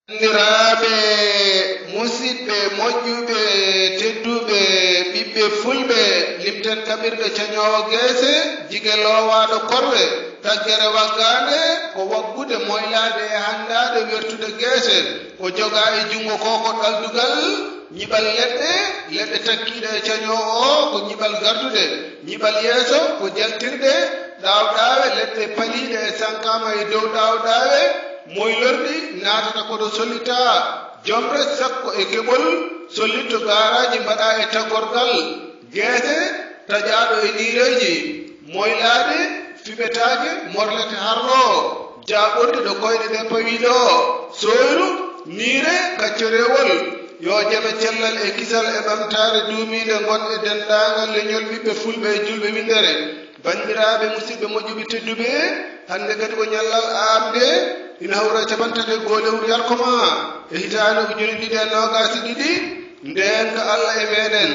Bandiraɓe musidɓe moƴƴuɓe tedduɓe ɓiɓɓe fulɓe limten kaɓirɗe cañowo guese jige lowaɗo korwe taggere waggande ko waggude moylade e handade wertude guese ko joga e jungo koko ɗaldugal ñiɓal leɗɗe takkiɗe e cañowo o ko ñiɓal gardude ñiɓal yeeso ko jaltirɗe ɗawɗawe leɗɗe paliɗe e sankama e dow ɗawɗawe moylorɗi natata koɗo sollita jomre sakko e keɓol sollitto garaji mbaɗa e taggorgal guese taƴaɗo e nireji moylade fiɓetake morlete harlo jaɓorɗi ɗo koyɗe ɗe pawiɗo soyru niire kaccorewol yo jaɓe cellal e kisal e ɓamtare duumide gonɗe dendagal leñol ɓiɓɓe fulɓe e julɓe windere bandiraɓe musidɓe moƴƴuɓe tedduɓe hande kadi ko ñallal amde ina hawra capantate golewru yalkoma e hitande ujune ɗiɗi e nogasi ɗiɗi ndenka Allah e meɗen